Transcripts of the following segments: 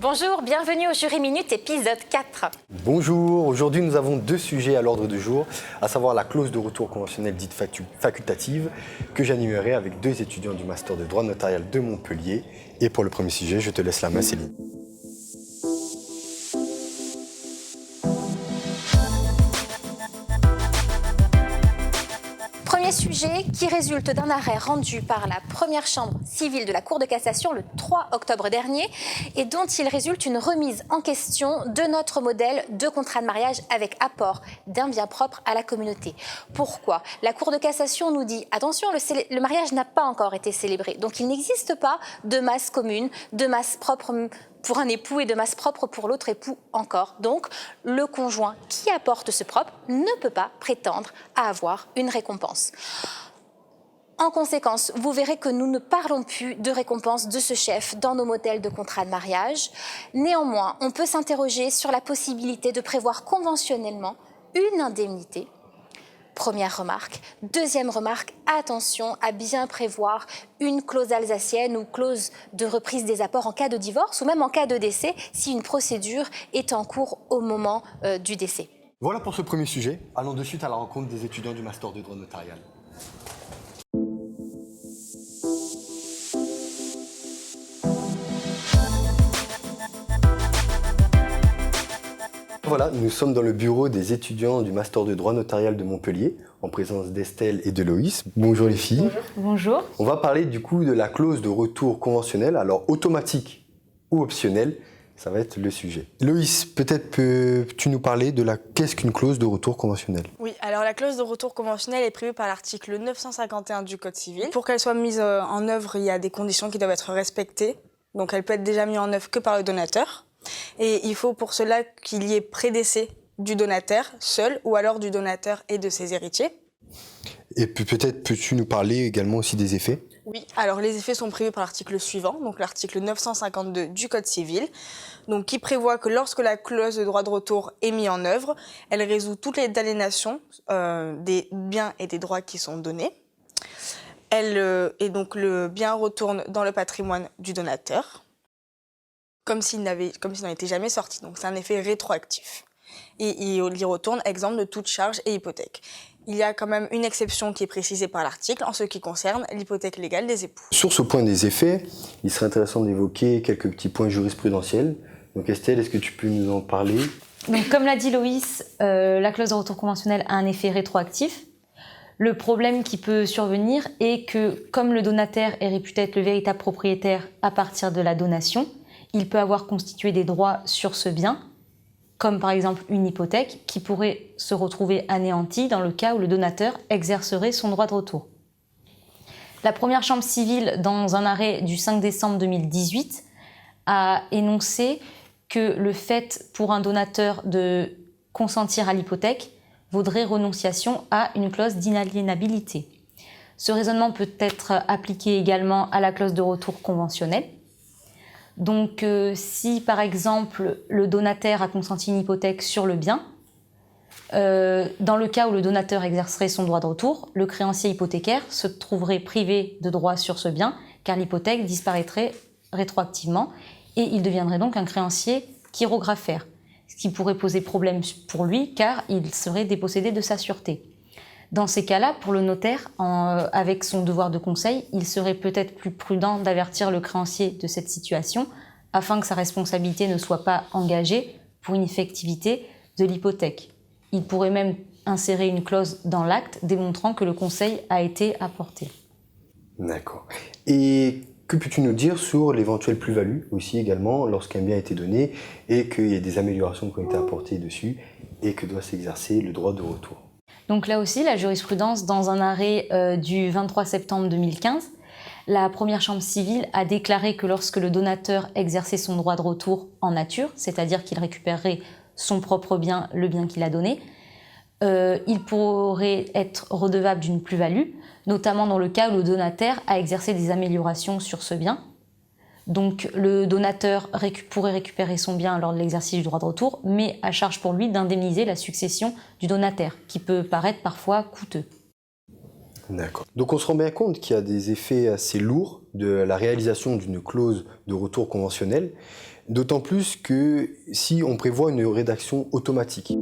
Bonjour, bienvenue au Jury Minute, épisode 4. Bonjour, aujourd'hui nous avons deux sujets à l'ordre du jour, à savoir la clause de retour conventionnelle dite facultative, que j'animerai avec deux étudiants du Master de droit notarial de Montpellier. Et pour le premier sujet, je te laisse la main, Céline. Premier sujet qui résulte d'un arrêt rendu par la première chambre civile de la Cour de cassation le 3 octobre dernier et dont il résulte une remise en question de notre modèle de contrat de mariage avec apport d'un bien propre à la communauté. Pourquoi ? La Cour de cassation nous dit, attention, le mariage n'a pas encore été célébré, donc il n'existe pas de masse commune, de masse propre pour un époux et de masse propre pour l'autre époux encore. Donc, le conjoint qui apporte ce propre ne peut pas prétendre à avoir une récompense. En conséquence, vous verrez que nous ne parlons plus de récompense de ce chef dans nos modèles de contrat de mariage. Néanmoins, on peut s'interroger sur la possibilité de prévoir conventionnellement une indemnité. Première remarque. Deuxième remarque, attention à bien prévoir une clause alsacienne ou clause de reprise des apports en cas de divorce ou même en cas de décès si une procédure est en cours au moment du décès. Voilà pour ce premier sujet. Allons de suite à la rencontre des étudiants du Master de droit notarial. Voilà, nous sommes dans le bureau des étudiants du Master de droit notarial de Montpellier, en présence d'Estelle et de Loïs. Bonjour les filles. Bonjour. On va parler du coup de la clause de retour conventionnelle, alors automatique ou optionnelle, ça va être le sujet. Loïs, peut-être peux-tu nous parler de qu'est-ce qu'une clause de retour conventionnelle ? Oui, alors la clause de retour conventionnelle est prévue par l'article 951 du Code civil. Pour qu'elle soit mise en œuvre, il y a des conditions qui doivent être respectées. Donc elle peut être déjà mise en œuvre que par le donateur. Et il faut pour cela qu'il y ait prédécès du donateur seul ou alors du donateur et de ses héritiers. Et peut-être peux-tu nous parler également aussi des effets ? Oui, alors les effets sont prévus par l'article suivant, donc l'article 952 du Code civil, donc qui prévoit que lorsque la clause de droit de retour est mise en œuvre, elle résout toutes les aliénations des biens et des droits qui sont donnés. Et donc le bien retourne dans le patrimoine du donateur, comme s'il n'en était jamais sorti. Donc c'est un effet rétroactif. Et il y retourne exempt de toute charge et hypothèque. Il y a quand même une exception qui est précisée par l'article en ce qui concerne l'hypothèque légale des époux. Sur ce point des effets, il serait intéressant d'évoquer quelques petits points jurisprudentiels. Donc Estelle, est-ce que tu peux nous en parler ? Donc, comme l'a dit Loïs, la clause de retour conventionnel a un effet rétroactif. Le problème qui peut survenir est que, comme le donataire est réputé être le véritable propriétaire à partir de la donation, il peut avoir constitué des droits sur ce bien, comme par exemple une hypothèque, qui pourrait se retrouver anéantie dans le cas où le donateur exercerait son droit de retour. La première chambre civile, dans un arrêt du 5 décembre 2018, a énoncé que le fait pour un donateur de consentir à l'hypothèque vaudrait renonciation à une clause d'inaliénabilité. Ce raisonnement peut être appliqué également à la clause de retour conventionnelle. Donc, si par exemple le donataire a consenti une hypothèque sur le bien, dans le cas où le donateur exercerait son droit de retour, le créancier hypothécaire se trouverait privé de droit sur ce bien car l'hypothèque disparaîtrait rétroactivement et il deviendrait donc un créancier chirographaire, ce qui pourrait poser problème pour lui car il serait dépossédé de sa sûreté. Dans ces cas-là, pour le notaire, avec son devoir de conseil, il serait peut-être plus prudent d'avertir le créancier de cette situation afin que sa responsabilité ne soit pas engagée pour une effectivité de l'hypothèque. Il pourrait même insérer une clause dans l'acte démontrant que le conseil a été apporté. D'accord. Et que peux-tu nous dire sur l'éventuelle plus-value aussi également lorsqu'un bien a été donné et qu'il y a des améliorations qui ont été apportées dessus et que doit s'exercer le droit de retour ? Donc là aussi, la jurisprudence, dans un arrêt du 23 septembre 2015, la première chambre civile a déclaré que lorsque le donateur exerçait son droit de retour en nature, c'est-à-dire qu'il récupérerait son propre bien, le bien qu'il a donné, il pourrait être redevable d'une plus-value, notamment dans le cas où le donataire a exercé des améliorations sur ce bien. Donc le donateur pourrait récupérer son bien lors de l'exercice du droit de retour, mais à charge pour lui d'indemniser la succession du donataire, qui peut paraître parfois coûteux. D'accord. Donc on se rend bien compte qu'il y a des effets assez lourds de la réalisation d'une clause de retour conventionnelle, d'autant plus que si on prévoit une rédaction automatique.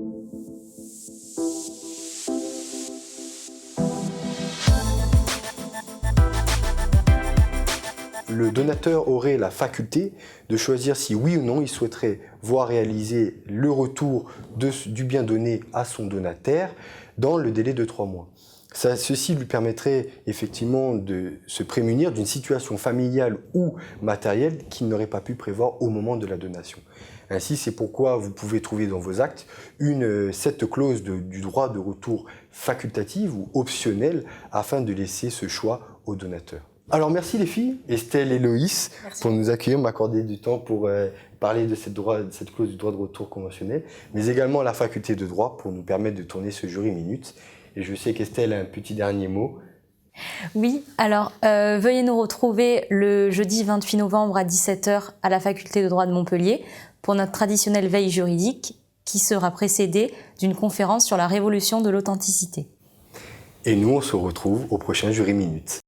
Le donateur aurait la faculté de choisir si oui ou non il souhaiterait voir réaliser le retour du bien donné à son donataire dans le délai de 3 mois. Ceci lui permettrait effectivement de se prémunir d'une situation familiale ou matérielle qu'il n'aurait pas pu prévoir au moment de la donation. Ainsi, c'est pourquoi vous pouvez trouver dans vos actes cette clause du droit de retour facultative ou optionnelle afin de laisser ce choix au donateur. Alors merci les filles, Estelle et Loïs, pour nous accueillir, m'accorder du temps pour parler de cette clause du droit de retour conventionnel, mais également la faculté de droit pour nous permettre de tourner ce jury minute. Et je sais qu'Estelle a un petit dernier mot. Oui, alors veuillez nous retrouver le jeudi 28 novembre à 17h à la faculté de droit de Montpellier pour notre traditionnelle veille juridique qui sera précédée d'une conférence sur la révolution de l'authenticité. Et nous, on se retrouve au prochain jury minute.